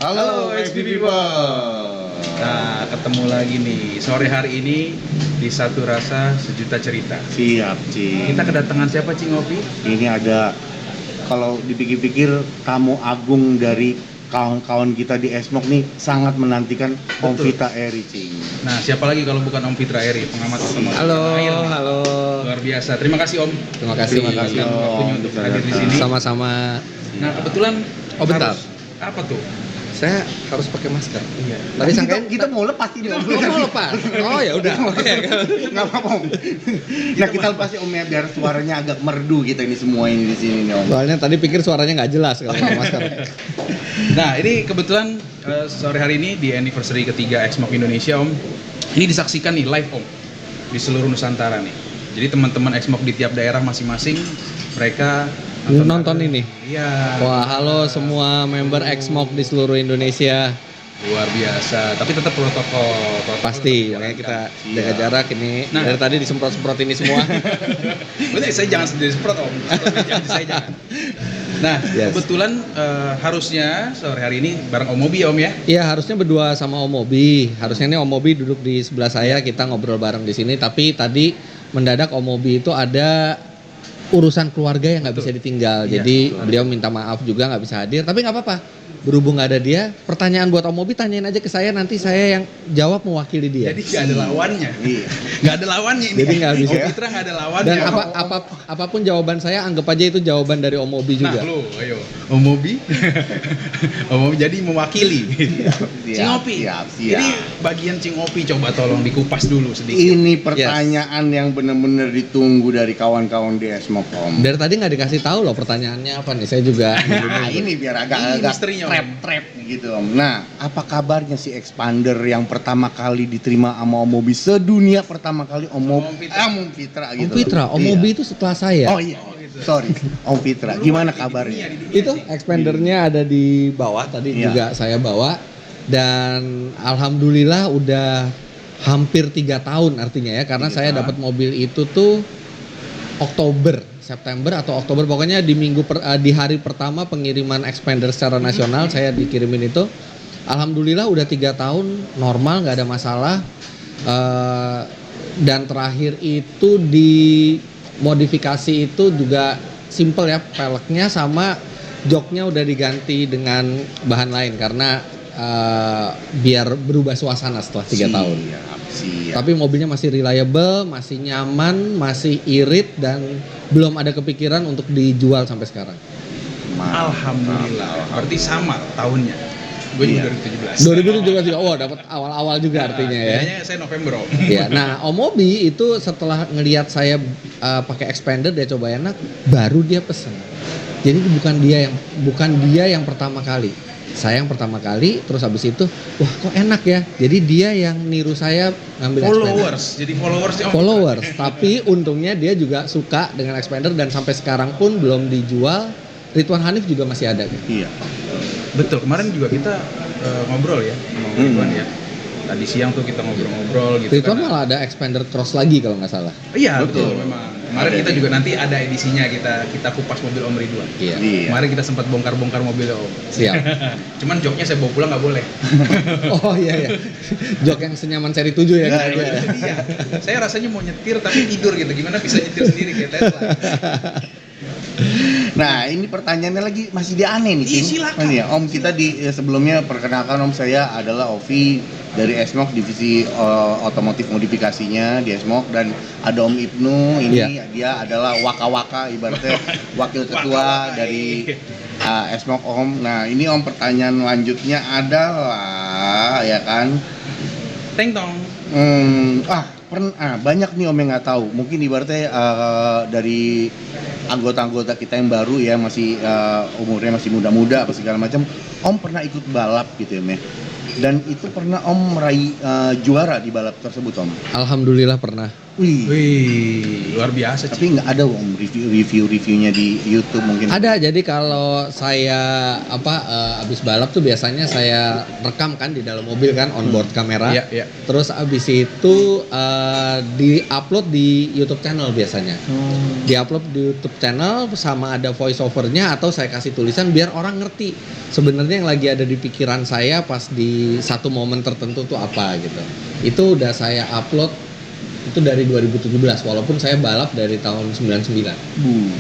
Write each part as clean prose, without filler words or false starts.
Halo XP People. Nah, ketemu lagi nih sore hari ini di Satu Rasa Sejuta Cerita. Siap, Cing. Kita kedatangan siapa, Cing Ngopi? Ini ada, kalau dipikir-pikir, tamu agung dari kawan-kawan kita di Esmok nih sangat menantikan Om Betul. Vita Eri, Cing. Nah, siapa lagi kalau bukan Om Fitra Eri, pengamat otomotif Halo, tanah air nih. halo. Luar biasa. Terima kasih Om. Terima kasih. Terima kasih, Meluangkan Om. waktunya untuk Bisa hadir di datang. sini. Sama-sama. Nah, kebetulan Oh, bentar. apa tuh? Saya harus pakai masker. Iya. Tadi Kita, sangkain kita mau lepas ini, Om. mau lepas. Oh ya udah. Nggak apa-apa, Om. Nah, kita lepas ya, Om, ya, biar suaranya agak merdu kita ini semua ini di sini nih, Om. Soalnya tadi pikir suaranya nggak jelas kalau pakai masker. Nah, ini kebetulan sore hari ini di anniversary ketiga Exmok Indonesia, Om. Ini disaksikan nih live, Om, di seluruh Nusantara nih. Jadi teman-teman Exmok di tiap daerah masing-masing mereka Nonton ini. Iya. Wah, halo semua member Exmok di seluruh Indonesia. Luar biasa. Tapi tetap protokol Pasti, tetap makanya kita dijalankan. jaga jarak ini. Nah. Dari tadi disemprot-semprot ini semua. Berarti saya jangan sendiri semprot, Om. Saya jangan. Nah, Yes. kebetulan harusnya sore hari ini bareng Om Mobi ya, Om ya. Iya, harusnya berdua sama Om Mobi. Harusnya nih Om Mobi duduk di sebelah saya, kita ngobrol bareng di sini. Tapi tadi mendadak Om Mobi itu ada urusan keluarga yang nggak bisa ditinggal. Iya, Jadi betul. beliau minta maaf juga nggak bisa hadir. Tapi nggak apa-apa. Berhubung nggak ada dia, pertanyaan buat Om Mobi tanyain aja ke saya. Nanti saya yang jawab mewakili dia. Jadi nggak ada lawannya. Iya. Nggak ada lawannya ini. Jadi nggak bisa. Om Fitra nggak ada lawannya. Dan apapun jawaban saya, anggap aja itu jawaban dari Om Mobi juga. Nah, lu, ayo. Om Mobi. Om Mobi jadi mewakili. Cing Opi. Siap. Jadi bagian Cing Opi coba tolong dikupas dulu sedikit. Ini pertanyaan yang benar-benar ditunggu dari kawan-kawan di Esmok, Om. Dari tadi nggak dikasih tahu loh pertanyaannya apa nih. Saya juga. Nah, ini biar Ini agak-agak misterinya, Om. trap gitu, Om. Nah, apa kabarnya si Expander yang pertama kali diterima sama Om Mobi sedunia, pertama kali Om Mobi, Om Fitra Om gitu. Fitra, Om Iya. Mobi itu setelah saya. Oh iya. Sorry, Om Fitra. Gimana kabarnya? Itu expandernya ada di bawah tadi Iya. juga saya bawa, dan alhamdulillah udah hampir 3 tahun artinya ya, karena 3 saya tahun. dapat mobil itu tuh September atau Oktober, pokoknya di di hari pertama pengiriman expander secara nasional saya dikirimin itu. Alhamdulillah udah 3 tahun normal, nggak ada masalah. Dan terakhir itu di modifikasi itu juga simple ya, peleknya sama joknya udah diganti dengan bahan lain karena biar berubah suasana setelah 3 tahun. Siap. Tapi mobilnya masih reliable, masih nyaman, masih irit, dan belum ada kepikiran untuk dijual sampai sekarang. Alhamdulillah. Berarti sama tahunnya. Gue juga Iya. 2017. 2007 juga, oh dapat awal-awal juga artinya ya. Kayaknya saya November, Om. Ya, nah Om Mobi itu setelah ngelihat saya pakai expander, dia coba enak, baru dia pesen. Jadi bukan dia yang pertama kali. Saya yang pertama kali, terus habis itu, wah kok enak ya. Jadi dia yang niru saya ngambil expander. Jadi followers ya, Om. Followers, tapi untungnya dia juga suka dengan expander dan sampai sekarang pun belum dijual. Ridwan Hanif juga masih ada kan? Iya. Betul, kemarin juga kita ngobrol ya sama Ridwan ya. Tadi siang tuh kita ngobrol-ngobrol gitu. Ridwan kan. malah ada expander cross lagi kalau nggak salah. Iya, Betul. betul memang. Kemarin kita juga nanti ada edisinya, kita kupas mobil Om Ridwan. Iya. Iya. Kemarin kita sempat bongkar-bongkar mobilnya, Om. Siap. Cuman joknya saya bawa pulang nggak boleh. Oh iya ya. Jok yang senyaman seri 7 ya. Nah, gitu ya. Itu dia. Saya rasanya mau nyetir tapi tidur gitu. Gimana bisa nyetir sendiri kayak Tesla? Nah, ini pertanyaannya lagi masih dia aneh nih, Iya, Cing. silakan. Ini ya, Om, kita sebelumnya perkenalkan, Om, saya adalah Ovi dari Esmok, divisi otomotif modifikasinya di Esmok, dan ada Om Ibnu, ini Iya. dia adalah waka-waka, ibaratnya wakil ketua dari Esmok, Om. Nah, ini Om, pertanyaan lanjutnya adalah, ya kan, Teng tong. banyak nih Om yang nggak tahu. Mungkin ibaratnya dari anggota-anggota kita yang baru ya, masih umurnya masih muda-muda apa segala macam. Om pernah ikut balap gitu ya, Meh. Dan itu pernah Om meraih juara di balap tersebut, Om. Alhamdulillah pernah. Wih, luar biasa Ci. Tapi nggak ada Om reviewnya di YouTube mungkin. Ada, jadi kalau saya abis balap tuh biasanya saya rekam kan di dalam mobil kan, onboard kamera. Iya, iya. Terus abis itu di-upload di YouTube channel biasanya. Di-upload di YouTube channel sama ada voice overnya atau saya kasih tulisan biar orang ngerti sebenarnya yang lagi ada di pikiran saya pas di satu momen tertentu tuh apa gitu. Itu udah saya upload itu dari 2017 walaupun saya balap dari tahun 99.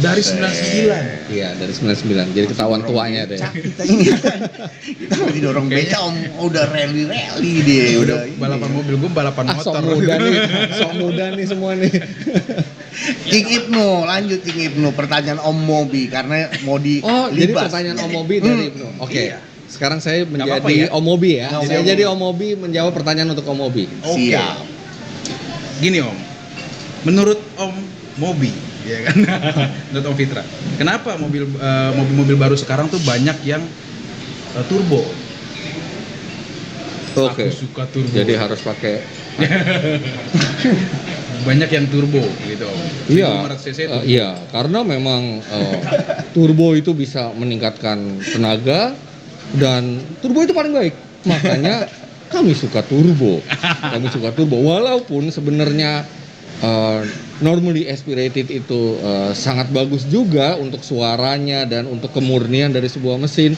Dari 99. Iya, dari 99. Jadi ketahuan tuanya deh. Kita ini kita masih dorong beca Om. Udah rally dia Udah balapan mobil, gue balapan Sok motor. muda nih, sok muda nih semua nih. King Ibnu, lanjut King Ibnu, pertanyaan Om Mobi karena mau di Oh, jadi pertanyaan Om Mobi dari Ibnu. Oke. Iya. Sekarang saya apa-apa menjadi ya. Om Mobi ya. Nggak Saya apa-apa. jadi Om Mobi menjawab pertanyaan untuk Om Mobi. Oke. Siap. Gini Om, menurut Om Mobi, ya kan? Menurut Om Fitra, kenapa mobil-mobil baru sekarang tuh banyak yang turbo? Oke. Aku suka turbo. Jadi harus pakai Banyak yang turbo gitu Om. Iya, 1500 cc turbo. iya, karena memang turbo itu bisa meningkatkan tenaga dan turbo itu paling baik. Makanya kami suka turbo. Kami suka turbo walaupun sebenarnya normally aspirated itu sangat bagus juga untuk suaranya dan untuk kemurnian dari sebuah mesin.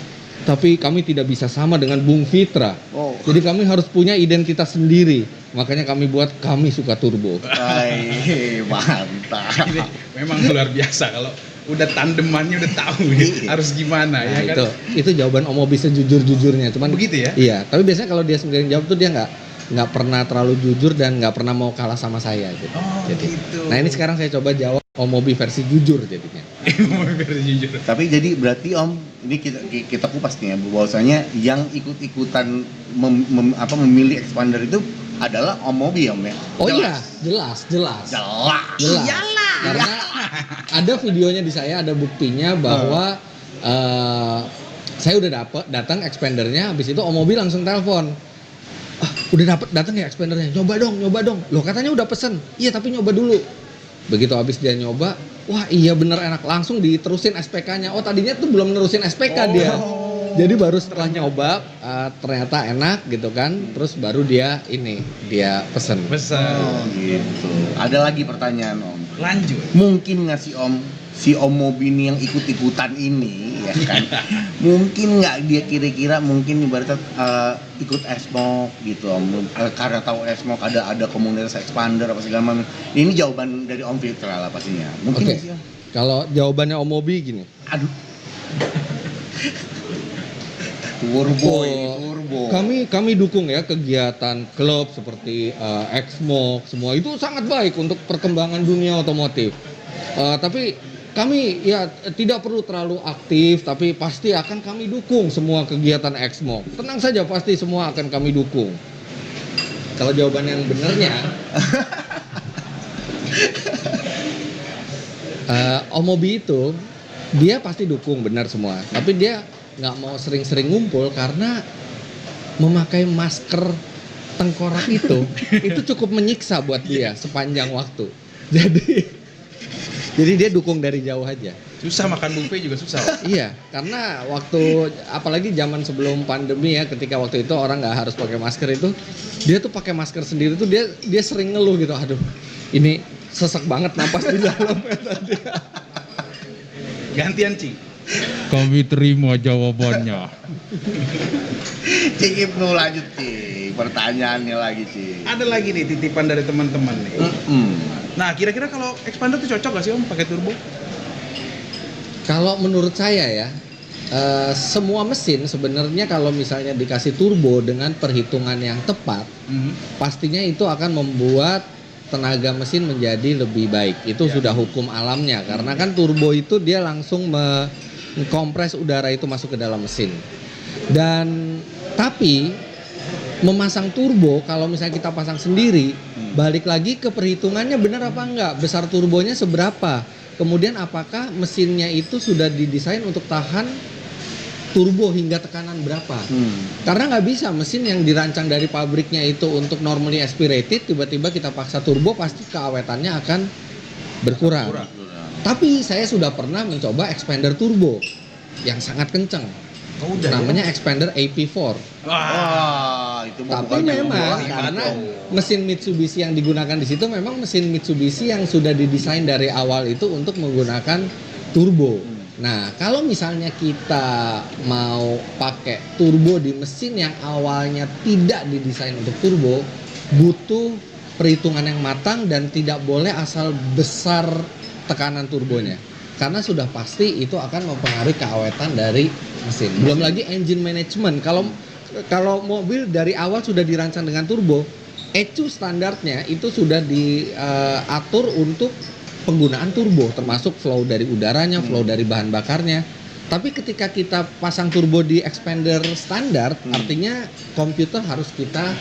Tapi kami tidak bisa sama dengan Bung Fitra. Oh. Jadi kami harus punya identitas sendiri. Makanya kami suka turbo. Hai, mantap. Ini memang luar biasa kalau udah tandemannya udah tahu nih harus gimana Nah, ya kan. itu jawaban Om Mobi sejujur-jujurnya. Cuman Begitu ya? Iya, tapi biasanya kalau dia sendiri jawab tuh dia nggak pernah terlalu jujur dan nggak pernah mau kalah sama saya gitu. Oh, gitu. Nah, ini sekarang saya coba jawab Om Mobi versi jujur jadinya. Biar jujur. Tapi jadi berarti Om, ini kita kupas nih ya, bahwasanya yang ikut-ikutan memilih expander itu adalah Om Mobi Om ya. Oh iya, jelas. Jelas. Karena ada videonya di saya, ada buktinya bahwa saya udah datang expandernya, habis itu Om Mobi langsung telepon. Udah datang ya expandernya, nyoba dong. Loh katanya udah pesen, iya tapi nyoba dulu. Begitu habis dia nyoba, wah iya bener enak, langsung diterusin SPK-nya. Oh tadinya tuh belum nerusin SPK dia. Jadi baru setelah nyoba ternyata enak gitu kan, terus baru dia pesen. Oh gitu. Ada lagi pertanyaan Om. Lanjut. Mungkin nggak si Om Mobi ini yang ikut-ikutan ini ya kan? Mungkin nggak dia kira-kira mungkin ibaratnya ikut SMOK gitu Om. Karena tahu SMOK ada komunitas expander apa segala macam. Ini jawaban dari Om Fitra lah pastinya. Mungkin Oke. nggak sih Om? Kalau jawabannya Om Mobi gini. Aduh. Turbo. Kami dukung ya kegiatan klub seperti Exmo, semua itu sangat baik untuk perkembangan dunia otomotif. Tapi kami ya tidak perlu terlalu aktif, tapi pasti akan kami dukung semua kegiatan Exmo. Tenang saja, pasti semua akan kami dukung. Kalau jawaban yang benarnya, Om Mobi itu dia pasti dukung benar semua, tapi dia nggak mau sering-sering ngumpul karena memakai masker tengkorak itu cukup menyiksa buat dia sepanjang waktu. Jadi dia dukung dari jauh aja. Susah makan buffet juga susah. Iya, karena waktu apalagi zaman sebelum pandemi ya, ketika waktu itu orang nggak harus pakai masker itu, dia tuh pakai masker sendiri tuh dia sering ngeluh gitu, aduh ini sesek banget napas di dalam tadi. Gantian Ci. Kami terima jawabannya. Cik Ibnu lanjut Cik. Pertanyaannya lagi Cik. Ada lagi nih titipan dari teman-teman nih. Nah, kira-kira kalau expander tuh cocok gak sih Om pakai turbo? Kalau menurut saya ya, semua mesin sebenarnya kalau misalnya dikasih turbo dengan perhitungan yang tepat, pastinya itu akan membuat tenaga mesin menjadi lebih baik. Itu sudah hukum alamnya, karena kan turbo itu dia langsung mengkompres udara itu masuk ke dalam mesin. Dan tapi memasang turbo kalau misalnya kita pasang sendiri, balik lagi ke perhitungannya benar apa enggak, besar turbonya seberapa, kemudian apakah mesinnya itu sudah didesain untuk tahan turbo hingga tekanan berapa. Karena nggak bisa mesin yang dirancang dari pabriknya itu untuk normally aspirated, tiba-tiba kita paksa turbo, pasti keawetannya akan berkurang. Tapi saya sudah pernah mencoba expander turbo yang sangat kencang. Namanya expander AP4. Wah, itu mah Tapi bukan memang turbo, karena itu. mesin Mitsubishi yang digunakan di situ memang mesin Mitsubishi yang sudah didesain dari awal itu untuk menggunakan turbo. Nah, kalau misalnya kita mau pakai turbo di mesin yang awalnya tidak didesain untuk turbo, butuh perhitungan yang matang dan tidak boleh asal besar tekanan turbonya. Karena sudah pasti itu akan mempengaruhi keawetan dari mesin. Belum lagi engine management. Kalau mobil dari awal sudah dirancang dengan turbo, ECU standarnya itu sudah diatur untuk penggunaan turbo, termasuk flow dari udaranya, flow dari bahan bakarnya. Tapi ketika kita pasang turbo di expander standar, artinya komputer harus kita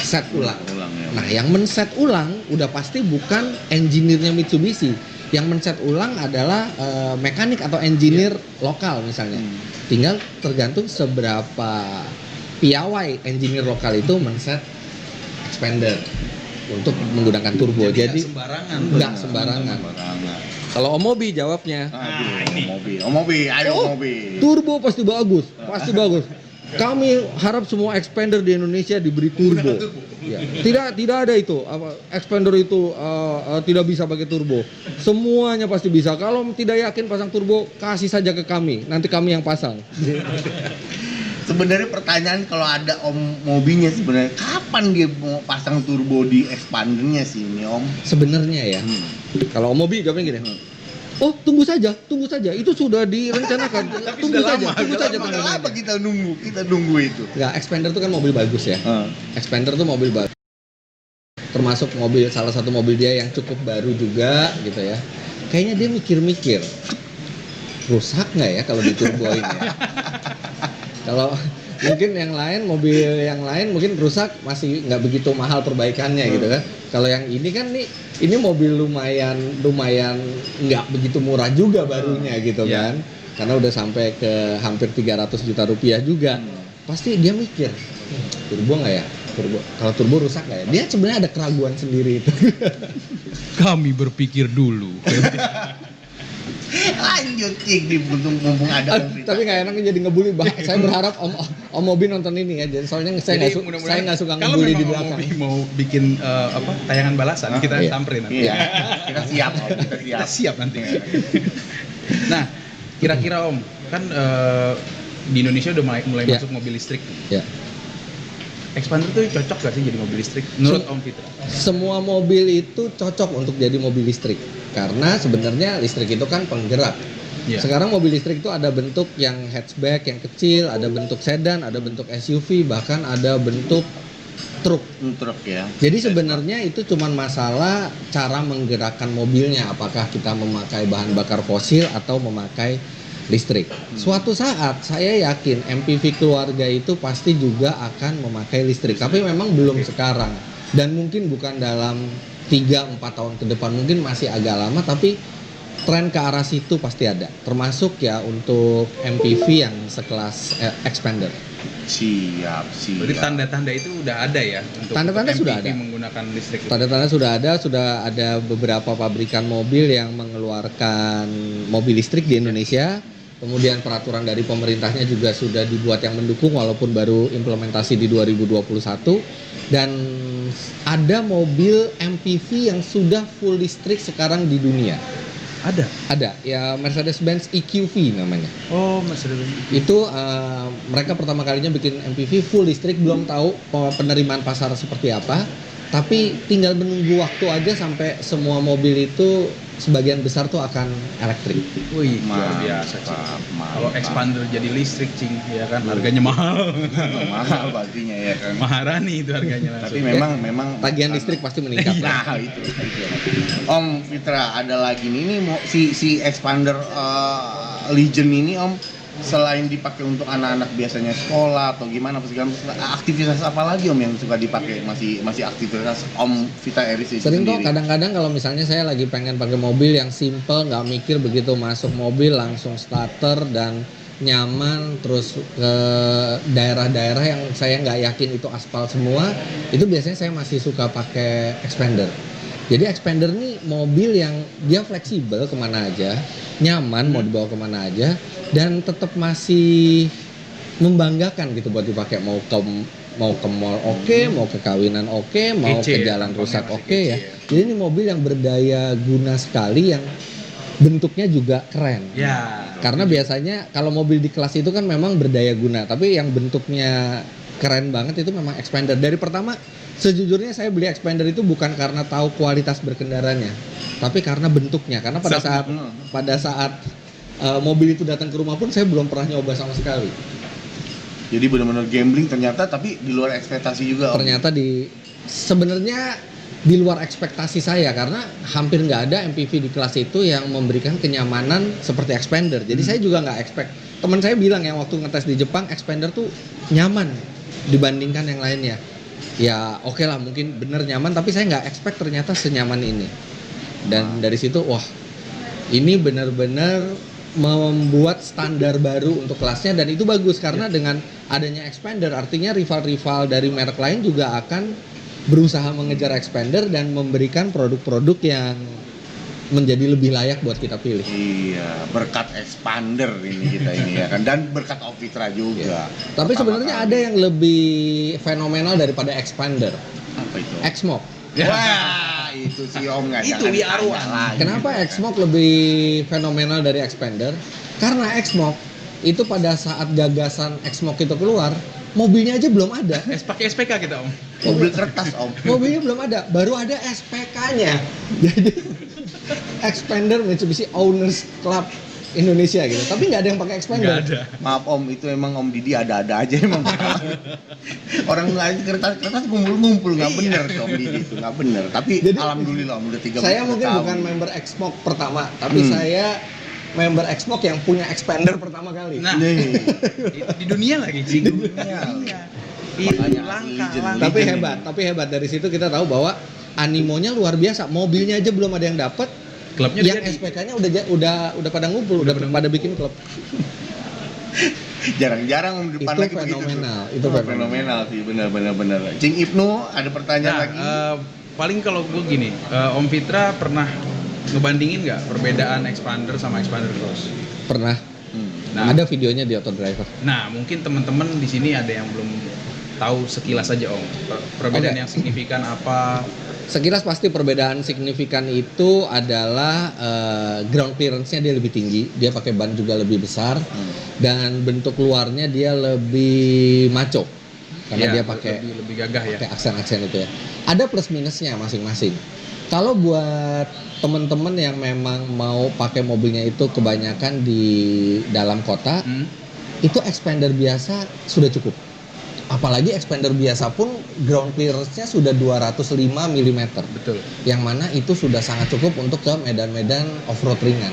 set ulang. Ya. Nah, yang men-set ulang udah pasti bukan engineer-nya Mitsubishi. Yang men-set ulang adalah mekanik atau engineer lokal misalnya. Tinggal tergantung seberapa piawai engineer lokal itu men-set expander untuk menggunakan turbo. Jadi nggak sembarangan. Kalau Om Mobi jawabnya, Om Mobi, ayo Om Mobi. turbo pasti bagus, pasti bagus. Kami harap semua expander di Indonesia diberi turbo. Ya. Tidak ada itu. Expander itu tidak bisa pakai turbo. Semuanya pasti bisa. Kalau tidak yakin pasang turbo, kasih saja ke kami. Nanti kami yang pasang. Sebenarnya pertanyaan kalau ada Om Mobinya sebenarnya kapan dia mau pasang turbo di expandernya sih ini Om? Sebenarnya ya. Kalau Om Mobi jawabnya gini. Oh, tunggu saja. Itu sudah direncanakan. Tunggu saja. Kenapa kita nunggu itu? Enggak, expander itu kan mobil bagus ya. Expander tuh mobil bagus. Termasuk salah satu mobil dia yang cukup baru juga gitu ya. Kayaknya dia mikir-mikir. Rusak nggak ya kalau diturboin ya? Kalau mungkin mobil yang lain mungkin rusak masih nggak begitu mahal perbaikannya gitu kan. Kalau yang ini kan ini mobil lumayan nggak begitu murah juga barunya gitu kan. Karena udah sampai ke hampir 300 juta rupiah juga. Pasti dia mikir, turbo nggak ya? Kalau turbo rusak nggak ya? Dia sebenarnya ada keraguan sendiri itu. Kami berpikir dulu. Lanjut Cik, mumpung ada Om Vita. Tapi nggak enak jadi ngebully. Saya berharap Om Mobi nonton ini ya. Soalnya saya nggak suka ngebully di belakang. Kalau memang mau bikin tayangan balasan, kita samperin nanti. Iya, kita siap Om, Kita siap nanti. Nah, kira-kira Om, kan di Indonesia udah mulai masuk mobil listrik. Ya. Expander tuh cocok gak sih jadi mobil listrik menurut Om Fitra? Semua mobil itu cocok untuk jadi mobil listrik. Karena sebenarnya listrik itu kan penggerak. Sekarang mobil listrik itu ada bentuk yang hatchback yang kecil, ada bentuk sedan, ada bentuk SUV, bahkan ada bentuk truk. Truk ya. Jadi sebenarnya itu cuma masalah cara menggerakkan mobilnya, apakah kita memakai bahan bakar fosil atau memakai listrik. Suatu saat saya yakin MPV keluarga itu pasti juga akan memakai listrik, tapi memang belum sekarang dan mungkin bukan dalam 3-4 tahun ke depan, mungkin masih agak lama, tapi tren ke arah situ pasti ada, termasuk ya untuk MPV yang sekelas expander. Siap. Berarti tanda-tanda itu udah ada ya untuk Tanda-tanda MPV sudah ada. menggunakan listrik. Tanda-tanda sudah ada beberapa pabrikan mobil yang mengeluarkan mobil listrik di Indonesia. Kemudian peraturan dari pemerintahnya juga sudah dibuat yang mendukung walaupun baru implementasi di 2021. Dan ada mobil MPV yang sudah full listrik sekarang di dunia. Ada, ya Mercedes-Benz EQV namanya. Oh, Mercedes-Benz. Itu mereka pertama kalinya bikin MPV full listrik, belum tahu penerimaan pasar seperti apa. Tapi tinggal menunggu waktu aja sampai semua mobil itu sebagian besar tuh akan elektrik. Wih, luar biasa sih. Kalau expander jadi listrik, Cing, ya kan harganya mahal. Mahal pastinya ya kan. Maharani itu harganya langsung. Tapi memang Tagihan listrik pasti meningkat. Nah, itu. Om Fitra, ada lagi nih mau si expander Legion ini Om, selain dipakai untuk anak-anak biasanya sekolah atau gimana, aktivitas apa lagi Om yang suka dipakai, masih aktivitas Om Vita Eris itu Sering sendiri? kok, kadang-kadang kalau misalnya saya lagi pengen pakai mobil yang simple, nggak mikir begitu masuk mobil langsung starter dan nyaman, terus ke daerah-daerah yang saya nggak yakin itu aspal semua, itu biasanya saya masih suka pakai Xpander. Jadi Xpander nih mobil yang dia fleksibel kemana aja, nyaman mau dibawa kemana aja, dan tetap masih membanggakan gitu buat dipakai, mau ke mall oke, mau ke kawinan oke, mau Kece ke ya, jalan tampangnya rusak masih oke kece ya. ya. Jadi ini mobil yang berdaya guna sekali, yang bentuknya juga keren. Ya. Karena biasanya kalau mobil di kelas itu kan memang berdaya guna, tapi yang bentuknya keren banget itu memang Xpander. Dari pertama, sejujurnya saya beli Xpander itu bukan karena tahu kualitas berkendaranya, tapi karena bentuknya. Karena pada saat mobil itu datang ke rumah pun saya belum pernah nyoba sama sekali. Jadi benar-benar gambling ternyata, tapi di luar ekspektasi juga Om. Ternyata sebenarnya di luar ekspektasi saya, karena hampir nggak ada MPV di kelas itu yang memberikan kenyamanan seperti Xpander. Jadi saya juga nggak expect. Teman saya bilang yang waktu ngetes di Jepang, Xpander tuh nyaman dibandingkan yang lainnya. Ya oke lah, mungkin bener nyaman, tapi saya nggak expect ternyata senyaman ini. Dan dari situ wah, ini benar-benar membuat standar baru untuk kelasnya, dan itu bagus karena dengan adanya Xpander artinya rival-rival dari merek lain juga akan berusaha mengejar Xpander dan memberikan produk-produk yang menjadi lebih layak buat kita pilih. Iya, berkat Xpander ini kita ini ya kan, dan berkat Opitra juga. Tapi sebenarnya ada yang lebih fenomenal daripada Xpander. Apa itu? Xsmoke. Wah, itu sih Om nggak Itu jangan WR1. ditanya lagi. Kenapa Xsmoke lebih fenomenal dari Xpander? Karena Xsmoke itu pada saat gagasan Xsmoke itu keluar, mobilnya aja belum ada. Pakai SPK kita Om. Mobil kertas Om. Mobilnya belum ada, baru ada SPK-nya. Jadi Xpander Mitsubishi Owners Club Indonesia gitu. Tapi nggak ada yang pakai Xpander. Nggak ada. Maaf Om, itu emang Om Didi ada-ada aja emang. Orang lain kertas ngumpul-ngumpul, nggak bener tuh Om Didi itu, nggak bener. Tapi Jadi, alhamdulillah Om udah 3 Saya mungkin tahun. bukan member Xsmoke pertama, tapi saya member Xsmoke yang punya Xpander pertama kali. Nah, Nih, di dunia lagi sih. di dunia. Iya, Makanya langka. legend. Tapi hebat dari situ kita tahu bahwa animonya luar biasa. Mobilnya aja belum ada yang dapat. Klubnya Yang jadi. SPK-nya udah pada ngumpul, udah pada bikin klub. Jarang-jarang Om depan Itu lagi begitu tuh. fenomenal, itu Oh, fenomenal. fenomenal sih, benar. Cing Ibnu ada pertanyaan Nah, lagi? paling kalau gue gini, Om Fitra pernah ngebandingin nggak perbedaan Xpander sama Xpander Cross? Pernah. Nah, Ada videonya di Auto Driver. nah mungkin teman-teman di sini ada yang belum tahu sekilas aja Om. Perbedaan Oke. yang signifikan apa? Sekilas pasti perbedaan signifikan itu adalah ground clearance-nya dia lebih tinggi, dia pakai ban juga lebih besar, dan bentuk luarnya dia lebih maco karena Iya, dia pakai lebih gagah ya. pakai aksen-aksen itu ya. Ada plus minusnya masing-masing. Kalau buat teman-teman yang memang mau pakai mobilnya itu kebanyakan di dalam kota, itu Xpander biasa sudah cukup. Apalagi Xpander biasa pun ground clearance-nya sudah 205 mm. Betul. Yang mana itu sudah sangat cukup untuk ke medan-medan off-road ringan.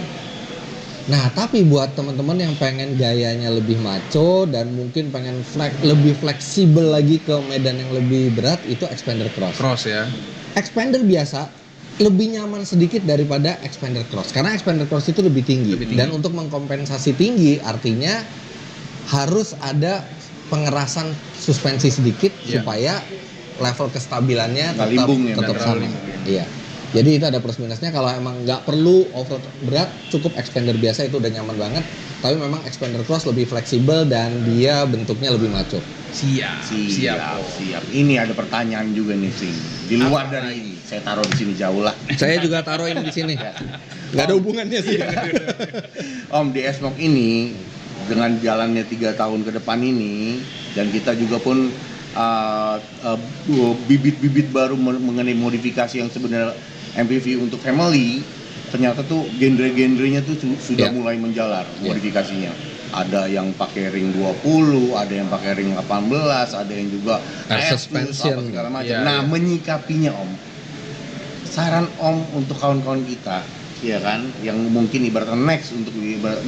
Nah, tapi buat teman-teman yang pengen gayanya lebih maco dan mungkin pengen lebih fleksibel lagi ke medan yang lebih berat, itu Xpander Cross. Cross ya. Xpander biasa lebih nyaman sedikit daripada Xpander Cross karena Xpander Cross itu lebih tinggi. Lebih tinggi. Dan untuk mengkompensasi tinggi artinya harus ada pengerasan suspensi sedikit Iya. supaya level kestabilannya Nggak limbung ya, tetap nggak sama. terlalu limbung. Iya. Jadi itu ada plus minusnya. Kalau emang nggak perlu off-road berat, cukup Xpander biasa itu udah nyaman banget. Tapi memang Xpander Cross lebih fleksibel dan dia bentuknya lebih maco. Siap. Ini ada pertanyaan juga nih, Sing. Di luar Apa dari lagi? ini, saya taruh di sini jauh lah. Saya juga taruh ini di sini. Nggak ada hubungannya sih. Om, di Xsmoke ini dengan jalannya 3 tahun ke depan ini, dan kita juga pun bibit-bibit baru mengenai modifikasi yang sebenarnya MPV untuk family, ternyata tuh genre-genrenya tuh sudah Ya. mulai menjalar Ya. modifikasinya. Ada yang pakai ring 20, ada yang pakai ring 18, ada yang juga Air F plus, suspension. apa segala macam. Ya, Nah, ya. menyikapinya Om, saran Om untuk kawan-kawan kita, ya kan, yang mungkin ibaratnya next untuk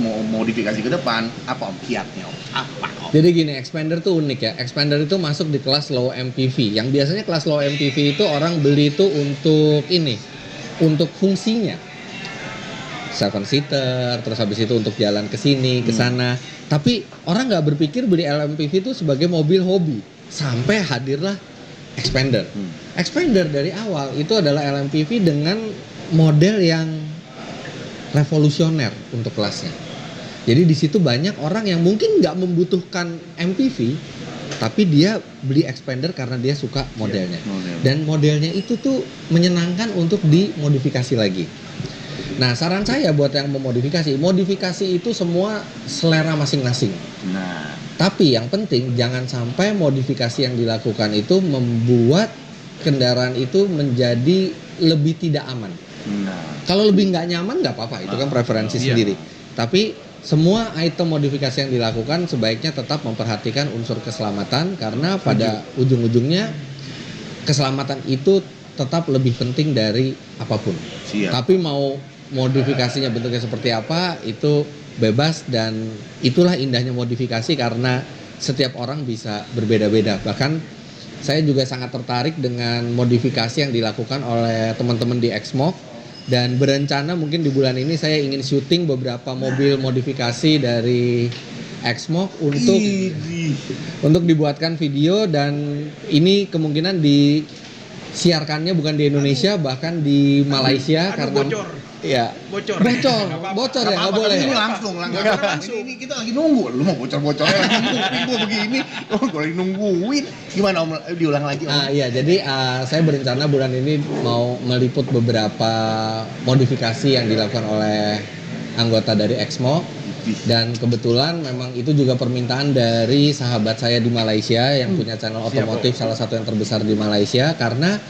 mau modifikasi ke depan, apa Om kiatnya Om? Apa Om? Jadi gini, Xpander tuh unik ya. Xpander itu masuk di kelas low MPV. Yang biasanya kelas low MPV itu orang beli itu untuk ini, untuk fungsinya. 7 seater, terus habis itu untuk jalan ke sini, ke sana. Tapi orang nggak berpikir beli LMPV itu sebagai mobil hobi. Sampai hadirlah Expander. Expander dari awal itu adalah LMPV dengan model yang revolusioner untuk kelasnya. Jadi di situ banyak orang yang mungkin nggak membutuhkan MPV, tapi dia beli Expander karena dia suka modelnya. Dan modelnya itu tuh menyenangkan untuk dimodifikasi lagi. Nah, saran saya buat yang memodifikasi, modifikasi itu semua selera masing-masing. Nah, Tapi yang penting jangan sampai modifikasi yang dilakukan itu membuat kendaraan itu menjadi lebih tidak aman. nah. Kalau lebih nggak nyaman nggak apa-apa, itu kan preferensi Iya. sendiri. Tapi semua item modifikasi yang dilakukan sebaiknya tetap memperhatikan unsur keselamatan, karena pada ujung-ujungnya keselamatan itu tetap lebih penting dari apapun. Siap. Tapi mau modifikasinya bentuknya seperti apa itu bebas, dan itulah indahnya modifikasi karena setiap orang bisa berbeda-beda. Bahkan saya juga sangat tertarik dengan modifikasi yang dilakukan oleh teman-teman di Exmok, dan berencana mungkin di bulan ini saya ingin syuting beberapa mobil modifikasi dari Exmok untuk dibuatkan video, dan ini kemungkinan disiarkannya bukan di Indonesia, bahkan di Malaysia. Karena bocor. Ya, Bocor. bocor ya, nggak boleh. Ini langsung. Ini kita lagi nunggu. Lu mau bocor-bocornya lagi nunggu begini. Oh, gue lagi nungguin. Gimana Om? Diulang lagi Om. Iya, jadi saya berencana bulan ini mau meliput beberapa modifikasi yang dilakukan oleh anggota dari Exmo, dan kebetulan memang itu juga permintaan dari sahabat saya di Malaysia yang punya channel otomotif, salah satu yang terbesar di Malaysia, karena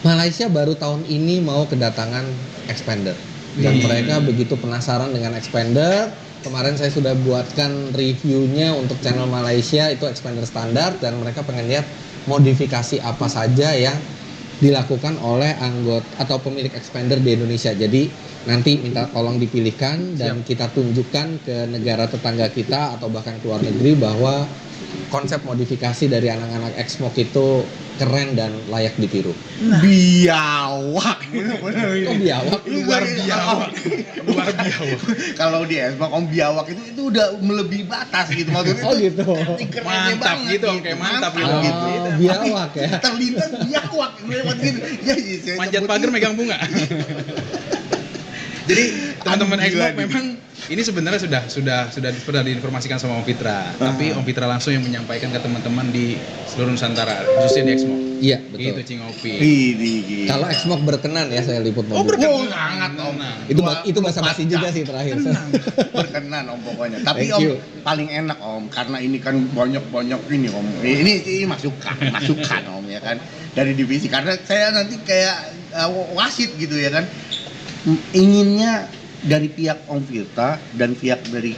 Malaysia baru tahun ini mau kedatangan Expander, dan mereka begitu penasaran dengan Expander. Kemarin saya sudah buatkan reviewnya untuk channel Malaysia, itu Expander standar, dan mereka pengen lihat modifikasi apa saja yang dilakukan oleh anggota atau pemilik Expander di Indonesia. Jadi nanti minta tolong dipilihkan dan kita tunjukkan ke negara tetangga kita atau bahkan ke luar negeri bahwa konsep modifikasi dari anak-anak Exmok itu keren dan layak ditiru. Biawak. Bener-bener ini. Kok biawak? Luar biawak. Luar biawak. Kalau di Esbak Om biawak itu udah melebihi batas gitu maksudnya. Oh, itu gitu. kerennya Mantap banget gitu, Om, kayak mantap gitu. Oh, biawak ya. Terlintas biawak lewat gitu. Ya, saya Manjat sebut pagar itu. megang bunga. Jadi teman-teman Aduh, gila Exmok nih. memang ini sebenarnya sudah pernah diinformasikan sama Om Fitra, tapi Om Fitra langsung yang menyampaikan ke teman-teman di seluruh Nusantara, khususnya di Exmok. Iya, betul. Itu Cingopi. Gila. Kalau Exmok berkenan ya saya liput mobil. Oh, sangat Om. Itu bahasa basi juga sih terakhir. Berkenan Om pokoknya. Tapi Thank Om you. paling enak Om karena ini kan banyak ini Om. Ini masukan Om ya kan dari divisi, karena saya nanti kayak wasit gitu ya kan. Inginnya dari pihak Om Firta dan pihak dari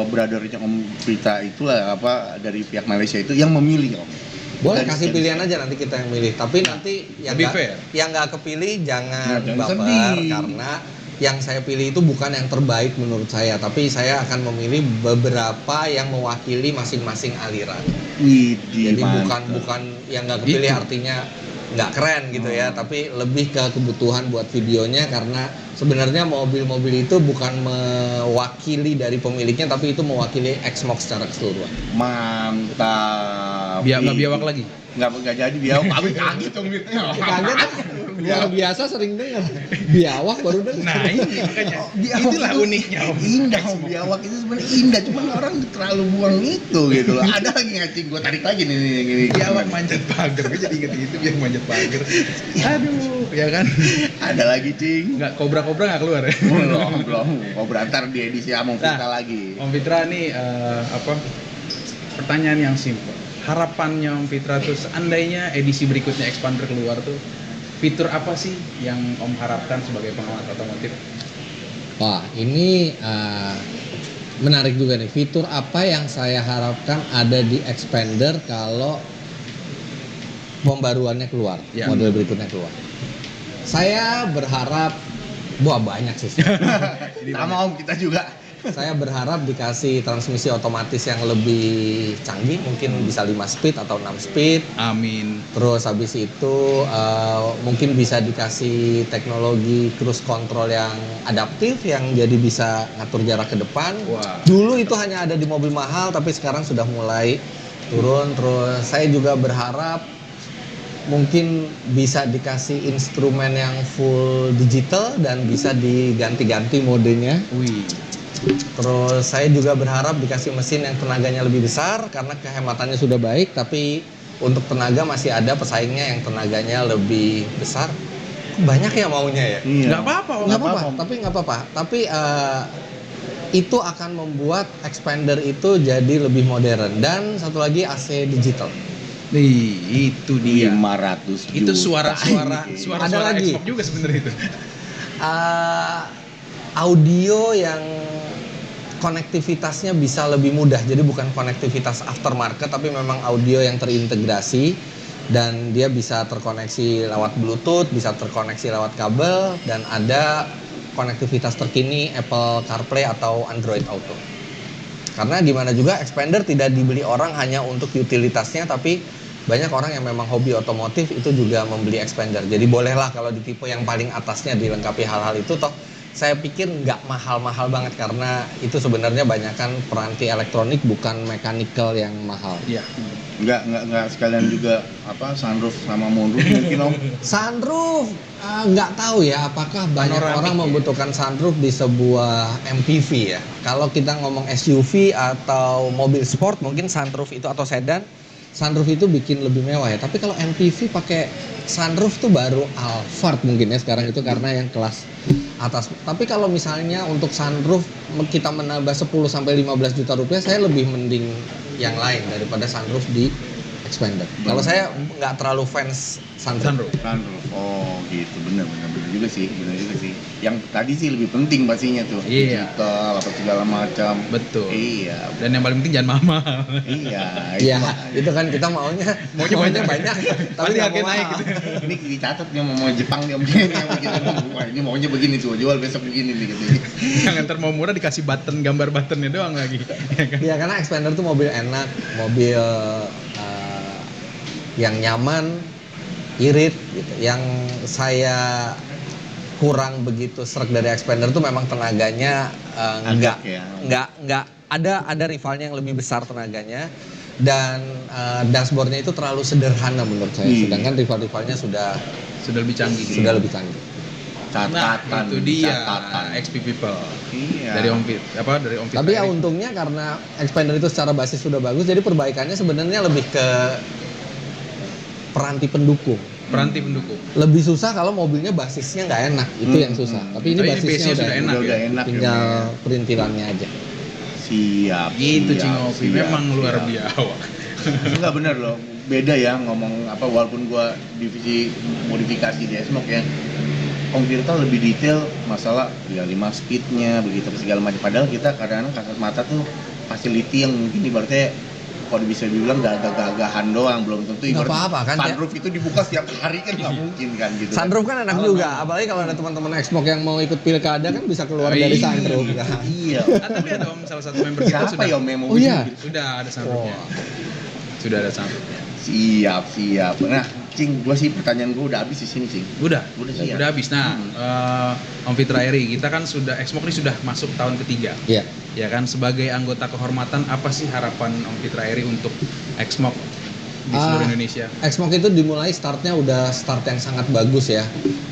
brothernya Om Firta itulah dari pihak Malaysia itu yang memilih Om. Boleh Dari kasih sekian- pilihan aja nanti kita yang milih. Tapi nanti Lebih fair. yang nggak kepilih jangan Nah, jangan baper, sedih. karena yang saya pilih itu bukan yang terbaik menurut saya, tapi saya akan memilih beberapa yang mewakili masing-masing aliran. Widih, Jadi mantap. bukan yang nggak kepilih Gitu. artinya nggak keren gitu ya, tapi lebih ke kebutuhan buat videonya, karena sebenarnya mobil-mobil itu bukan mewakili dari pemiliknya, tapi itu mewakili Exmok secara keseluruhan. Mantap. Nggak biawak lagi. Nggak jadi biawak. Kami kaget dong gitu. Kaget, luar biasa sering dengar. Biawak baru dengar. Nah ini makanya, Biawak itulah itu uniknya Om. Indah Om, biawak itu sebenarnya indah, cuman orang terlalu buang itu gitu loh. Ada lagi ngacing, gue tarik lagi nih gini. Biawak manjat pagar, gue jadi inget gitu biar manjat pagar. Aduh, ya kan? Ada lagi cing. Nggak, kobra-kobra nggak keluar ya? Belum. Mau berantar di edisi Among Fita Nah, lagi. Om Fitra nih pertanyaan yang simpel. Harapannya Om Fitra tuh seandainya edisi berikutnya Expander keluar tuh, fitur apa sih yang Om harapkan sebagai pengamat otomotif? Wah, ini menarik juga nih. Fitur apa yang saya harapkan ada di Expander kalau pembaruannya keluar, Ya. model berikutnya keluar. Saya berharap, wah banyak sih. Sama Om kita juga. Saya berharap dikasih transmisi otomatis yang lebih canggih, mungkin bisa 5 speed atau 6 speed. Amin. Terus habis itu mungkin bisa dikasih teknologi cruise control yang adaptif yang jadi bisa ngatur jarak ke depan. Wah. Dulu itu hanya ada di mobil mahal tapi sekarang sudah mulai turun. Terus saya juga berharap mungkin bisa dikasih instrumen yang full digital dan bisa diganti-ganti modenya. Wih. Terus saya juga berharap dikasih mesin yang tenaganya lebih besar karena kehematannya sudah baik, tapi untuk tenaga masih ada pesaingnya yang tenaganya lebih besar. Banyak ya maunya ya? Iya. Nggak apa-apa, Om. Nggak apa-apa. Tapi itu akan membuat expander itu jadi lebih modern. Dan satu lagi AC digital. Nih, itu dia. 500 Itu juta. suara Ada lagi. Xbox juga sebenarnya itu. Audio yang konektivitasnya bisa lebih mudah. Jadi bukan konektivitas aftermarket tapi memang audio yang terintegrasi dan dia bisa terkoneksi lewat Bluetooth, bisa terkoneksi lewat kabel dan ada konektivitas terkini Apple CarPlay atau Android Auto. Karena gimana juga expander tidak dibeli orang hanya untuk utilitasnya tapi banyak orang yang memang hobi otomotif itu juga membeli expander. Jadi bolehlah kalau di tipe yang paling atasnya dilengkapi hal-hal itu toh saya pikir nggak mahal-mahal banget karena itu sebenarnya banyakkan peranti elektronik bukan mechanical yang mahal. Iya. Nggak sekalian juga apa sunroof sama moonroof mungkin Om. Sunroof nggak tahu ya apakah banyak Panoramik orang ya? membutuhkan sunroof di sebuah MPV ya. Kalau kita ngomong SUV atau mobil sport mungkin sunroof itu atau sedan, sunroof itu bikin lebih mewah ya. Tapi kalau MPV pakai sunroof tuh baru Alphard mungkin ya sekarang itu karena yang kelas atas. Tapi kalau misalnya untuk sunroof kita menambah 10 sampai 15 juta rupiah, saya lebih mending yang lain daripada sunroof di expander. Kalau saya nggak terlalu fans sunroof. Sunroof. Oh gitu, bener juga sih. Yang tadi sih lebih penting pastinya tuh. Iya. Digital apa segala macam. Betul. Iya. Dan yang paling penting jangan mahal. Iya. Iya, makanya. itu kan kita maunya banyak, tapi Pasti nggak harganya mau naik mahal. gitu. Ini dicatat nih mau Jepang dia begini, wah ini maunya begini tuh, jual besok begini nih gitu. Jangan ntar mau murah dikasih button, gambar buttonnya doang lagi. Ya kan? Iya, karena expander tuh mobil enak, mobil yang nyaman, irit gitu. Yang saya kurang begitu sreg dari expander tuh memang tenaganya Agak ya. nggak ada rivalnya yang lebih besar tenaganya dan dashboardnya itu terlalu sederhana menurut saya. Sedangkan rival-rivalnya sudah Sudah lebih canggih. lebih canggih. Catatan. Itu dia Catatan. XP People. Iya. Dari Om Fit, dari Om Fit. Tapi ya untungnya karena expander itu secara basis sudah bagus, jadi perbaikannya sebenarnya lebih ke peranti pendukung. Peranti pendukung. Lebih susah kalau mobilnya basisnya nggak enak, itu yang susah. Tapi ini Tapi ini basisnya base-nya udah sudah enak, enak. Udah enak tinggal ya. perintilannya aja. Siap. Gitu siap, Cing Ovi, siap, memang luar siap. biasa. Enggak bener loh, beda ya ngomong apa walaupun gua divisi modifikasi di S-Mok ya. Om Tirta lebih detail masalah ya 5 speednya begitu segala macam. Padahal kita kadang-kadang kasat mata tuh facility yang mungkin ibaratnya kalau bisa dibilang gagah-gagahan doang, belum tentu Nggak ibarat apa-apa kan, sunroof itu dibuka setiap hari kan nggak mungkin kan gitu. Sunroof kan enak Kalau juga, mau- apalagi kalau ada teman-teman Xbox yang mau ikut pilkada kan bisa keluar dari Iya. sunroof. Kan? Iya. Tapi ada Om salah satu member kita Siapa ya Om yang mau Oh, bikin iya. gitu? Sudah ada sunroofnya. Sudah ada sunroofnya. Siap. Nah, Cing, gua sih pertanyaan gua udah habis di sini, Cing. Udah siap. udah habis. Nah, Om Fitra Eri, kita kan sudah Xbox ini sudah masuk tahun ketiga. Iya. Ya kan, sebagai anggota kehormatan, apa sih harapan Om Fitra Eri untuk Xbox di seluruh Indonesia? Xbox itu dimulai startnya udah start yang sangat bagus ya.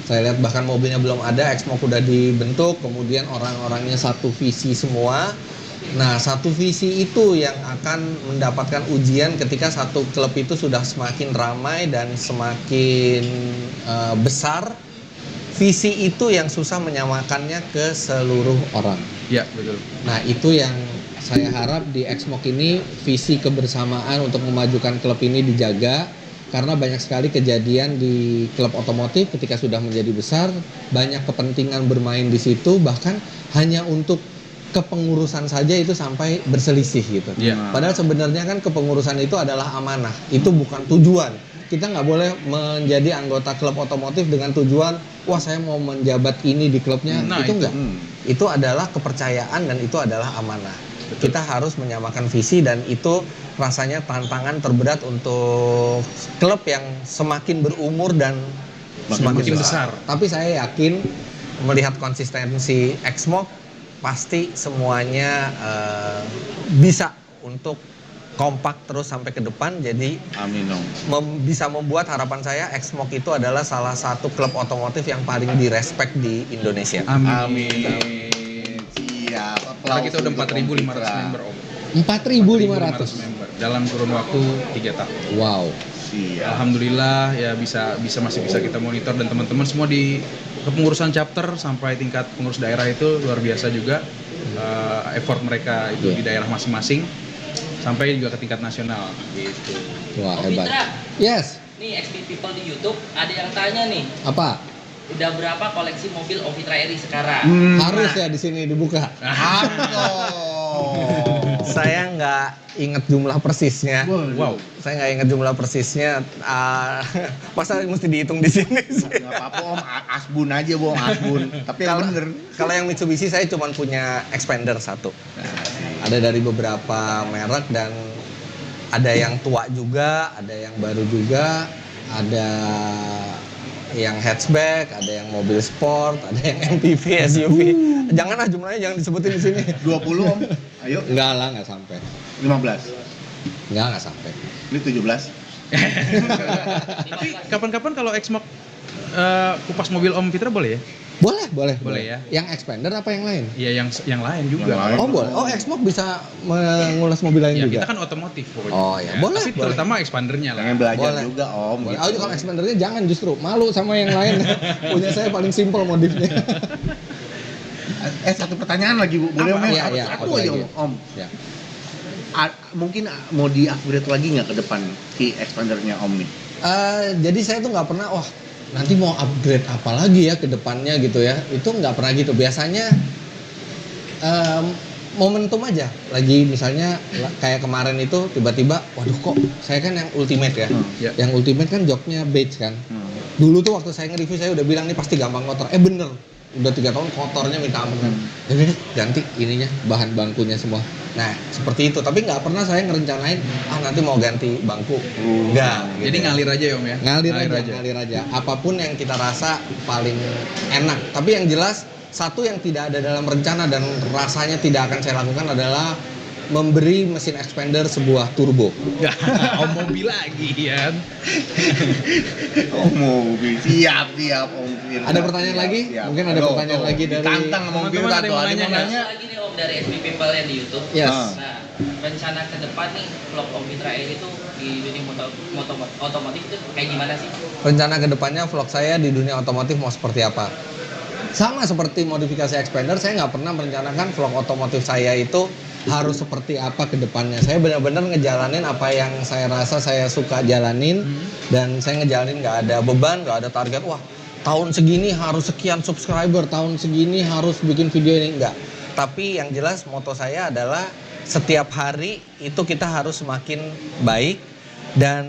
Saya lihat bahkan mobilnya belum ada, Xbox udah dibentuk, kemudian orang-orangnya satu visi semua. Nah, satu visi itu yang akan mendapatkan ujian ketika satu klub itu sudah semakin ramai dan semakin besar. Visi itu yang susah menyamakannya ke seluruh orang. Ya, betul. Nah, itu yang saya harap di Xbox ini visi kebersamaan untuk memajukan klub ini dijaga karena banyak sekali kejadian di klub otomotif ketika sudah menjadi besar, banyak kepentingan bermain di situ bahkan hanya untuk kepengurusan saja itu sampai berselisih gitu. Iya. Padahal sebenarnya kan kepengurusan itu adalah amanah, itu bukan tujuan. Kita nggak boleh menjadi anggota klub otomotif dengan tujuan wah saya mau menjabat ini di klubnya, Nah, itu itu. enggak. Itu adalah kepercayaan dan itu adalah amanah. Betul. Kita harus menyamakan visi dan itu rasanya tantangan terberat untuk klub yang semakin berumur dan Makin besar. Tapi saya yakin melihat konsistensi Exmog pasti semuanya bisa untuk kompak terus sampai ke depan. Jadi Amin Om. bisa membuat harapan saya Exmog itu adalah salah satu klub otomotif yang paling direspek di Indonesia. Amin. Siap. Karena kita udah Aplaus 4.500 untuk Om Fitra. member Om. 4.500. member dalam kurun waktu 3 tahun. Wow. Siap. Alhamdulillah ya masih bisa kita monitor dan teman-teman semua di kepengurusan chapter sampai tingkat pengurus daerah itu luar biasa juga effort mereka itu di daerah masing-masing sampai juga ke tingkat nasional gitu. Wah, Om hebat. Fitra, Yes. nih XP People di YouTube ada yang tanya nih, Apa? udah berapa koleksi mobil Om Fitra Eri sekarang? Harus ya di sini dibuka. Harus. Saya nggak inget jumlah persisnya. Wow. Saya nggak inget jumlah persisnya. Masa mesti dihitung di sini sih? Nggak apa-apa Om, asbun aja Om, asbun. Tapi yang bener. Kalau yang Mitsubishi saya cuma punya Expander satu. Ada dari beberapa merek dan ada yang tua juga, ada yang baru juga, ada yang hatchback, ada yang mobil sport, ada yang MPV, SUV. Janganlah jumlahnya jangan disebutin di sini. 20 Om. Ayo. Enggak lah, nggak sampai. 15. Nggak sampai. Ini 17. Tapi kapan-kapan kalau Exmog kupas mobil Om Fitra boleh ya? Boleh. ya. Yang Expander apa yang lain? Iya yang lain juga. Yang lain. Oh boleh. Oh Exmog bisa mengulas mobil lain Ya, juga. kita kan otomotif pokoknya. Oh, ya. Boleh, Tapi boleh. terutama expandernya lah. Pengen belajar Boleh. juga Om. Boleh. gitu. Oh, kalau Expandernya jangan justru malu sama yang lain. Punya saya paling simpel modifnya. Satu pertanyaan lagi Bu. Boleh Om? Iya, iya, Satu apa aja lagi? Om. Ya. Mungkin mau di-upgrade lagi nggak ke depan si expandernya Om nih? Jadi saya tuh nggak pernah, wah nanti mau upgrade apa lagi ya ke depannya gitu ya. Itu nggak pernah gitu. Biasanya momentum aja. Lagi misalnya kayak kemarin itu tiba-tiba, waduh kok saya kan yang ultimate ya. Ya. Yang ultimate kan joknya beige kan. Dulu tuh waktu saya nge-review saya udah bilang nih pasti gampang kotor. Bener. Udah 3 tahun kotornya minta ampun kan. Jadi ganti ininya, bahan bangkunya semua. Nah seperti itu. Tapi nggak pernah saya ngerencanain, nanti mau ganti bangku. Enggak. Jadi ngalir aja ya Om ya. Ngalir aja. Apapun yang kita rasa paling enak. Tapi yang jelas satu yang tidak ada dalam rencana dan rasanya tidak akan saya lakukan adalah memberi mesin expander sebuah turbo. Om mobil lagi ya. Om mobil. Siap Om Firda. Ada pertanyaan Siap, lagi? siap. Mungkin ada pertanyaan lagi dari Tantang Om teman-teman Firda ada yang tuh. mau Ada yang mau nanya nanya. Lagi nih Om dari XP People yang di YouTube. Yes. Nah, rencana ke depan nih vlog Om Fitra Eri itu di dunia otomotif itu kayak gimana sih? Rencana kedepannya vlog saya di dunia otomotif mau seperti apa? Sama seperti modifikasi expander, saya nggak pernah merencanakan vlog otomotif saya itu harus seperti apa ke depannya. Saya benar-benar ngejalanin apa yang saya rasa saya suka jalanin dan saya ngejalanin nggak ada beban, nggak ada target. Wah, tahun segini harus sekian subscriber, tahun segini harus bikin video ini, enggak. Tapi yang jelas moto saya adalah setiap hari itu kita harus semakin baik dan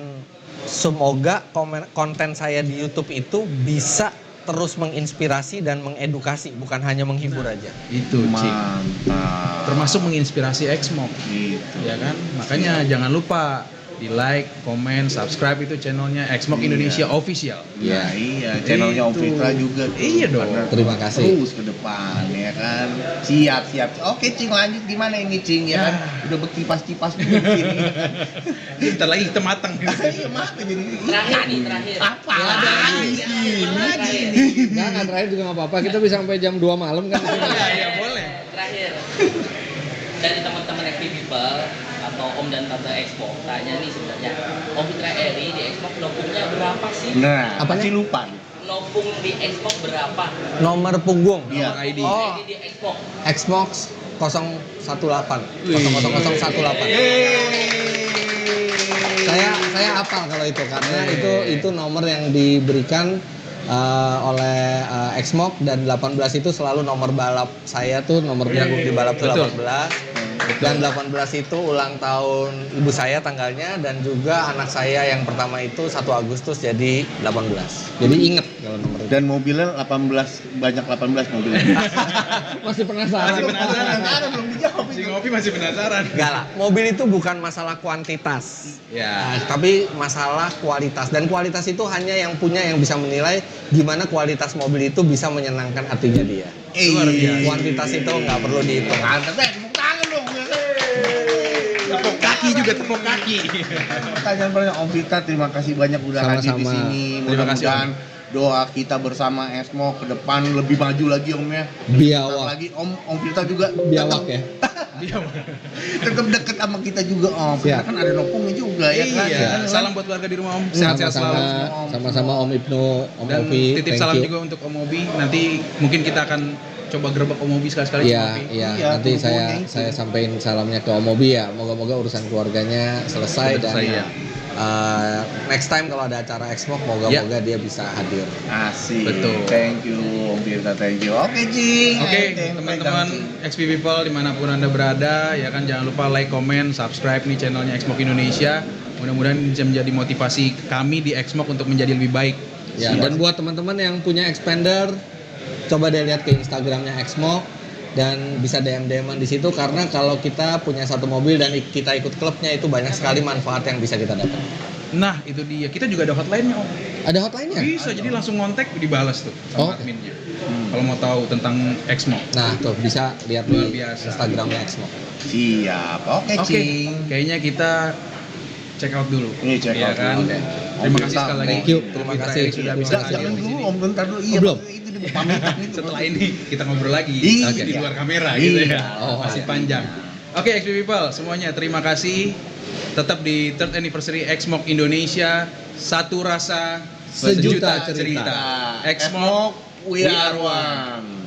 semoga konten saya di YouTube itu bisa terus menginspirasi dan mengedukasi, bukan hanya menghibur aja. Itu Cik. Mantap. Termasuk menginspirasi Exmog. Gitu. Ya kan? Makanya jangan lupa di like, komen, subscribe itu channelnya Exmog Iya. Indonesia Official. Ya iya, channelnya Om Itu. Fitra juga tuh. Iya dong. Karena Terima kasih. Terus ke depan ya kan. Siap. Oke Cing, lanjut gimana ini Cing ya kan? Udah berkipas-kipas dulu sini. Bentar lagi kita matang. Iya, mati jadi. Terakhir. Apa? Iya, Ada terakhir. lagi sih. Terakhir. Nggak terakhir juga nggak apa-apa. Kita bisa sampai jam 2 malam kan. Iya, boleh. Terakhir. Dari teman-teman XP People atau Om dan Tante Expo tanya nih sebenarnya Om Fitra Eri di Expo nopungnya berapa sih? Nah, Apanya? pasti lupa. Nopung di Expo berapa? Nomor punggung. Iya. Nomor ID. Oh. Jadi di Expo Xbox 018. 00018. Saya hafal kalau itu karena itu nomor yang diberikan oleh Xmog dan 18 itu selalu nomor balap saya tuh nomor punggung di balap tuh Betul. 18 dan 18 itu ulang tahun ibu saya tanggalnya dan juga anak saya yang pertama itu 1 Agustus jadi 18 jadi inget kalau nomor itu. Dan mobilnya 18, banyak 18 mobilnya. Masih penasaran. Masih penasaran. Belum dijawab Si itu. Ngopi masih penasaran. Enggak lah, mobil itu bukan masalah kuantitas. Ya. Tapi masalah kualitas, dan kualitas itu hanya yang punya yang bisa menilai gimana kualitas mobil itu bisa menyenangkan hatinya dia. Luar biasa. Kuantitas itu nggak perlu dihitung. Mantap deh, tepuk tangan dong. Tepuk kaki juga tepuk kaki. Pertanyaan Om Vita, terima kasih banyak udah hadir di Sama-sama. sini. Terima kasih, Mudah-mudahan doa kita bersama Esmo ke depan lebih maju lagi Om ya. Biawak. Lagi Om Vita juga Biawak ya. tetap deket sama kita juga Om. Karena Siap. kan ada nopungnya juga ya kan. Iya. Ya kan? Salam buat keluarga di rumah Om. Sehat-sehat Sama-sama, selalu. sama-sama Om Ibnu, Om Dan Ovi. titip thank salam you. juga untuk Om Obi. Nanti mungkin kita akan coba gerbek Om Obi sekali-sekali. Iya, Om Obi. iya. Iya, Nanti hubungannya itu. saya sampaikan salamnya ke Om Obi ya. Moga-moga urusan keluarganya selesai dan Selesai, ya. next time kalau ada acara Exmo, moga-moga dia bisa hadir. Asik. Betul. Thank you Om Vita, thank you. Oke Cing. Oke, Thank you, teman-teman XP People dimanapun Anda berada, ya kan jangan lupa like, comment, subscribe nih channelnya Xmok Indonesia. Mudah-mudahan bisa menjadi motivasi kami di Xmok untuk menjadi lebih baik. Ya, dan buat teman-teman yang punya expander, coba deh lihat ke Instagramnya Exmo dan bisa DM-DM-an di situ, karena kalau kita punya satu mobil dan kita ikut klubnya itu banyak sekali manfaat yang bisa kita dapat. Nah, itu dia. Kita juga ada hotline-nya, Om. Ada hotline-nya? Bisa, jadi langsung ngontek dibalas tuh Oh. sama adminnya. Kalau mau tahu tentang Xmok. Nah, tuh bisa lihat Luar di biasa. Instagramnya Exmo. Siap. Oke Oke, Cing. kayaknya kita check out dulu. Iya, check Iya out kan? dulu. Oke. Terima Om kasih Vita, sekali lagi. thank you. Om Terima Vita kasih. Eri sudah bisa Jangan hadir di dulu sini. Om, bentar dulu. Iya, belum? itu di pamitan itu. Setelah ini kita ngobrol lagi Iya. di luar kamera gitu ya. Oh, Masih iya. panjang. Oke, XP People semuanya terima kasih. Tetap di third anniversary Xmok Indonesia. Satu rasa Sejuta cerita. Xmok We are one.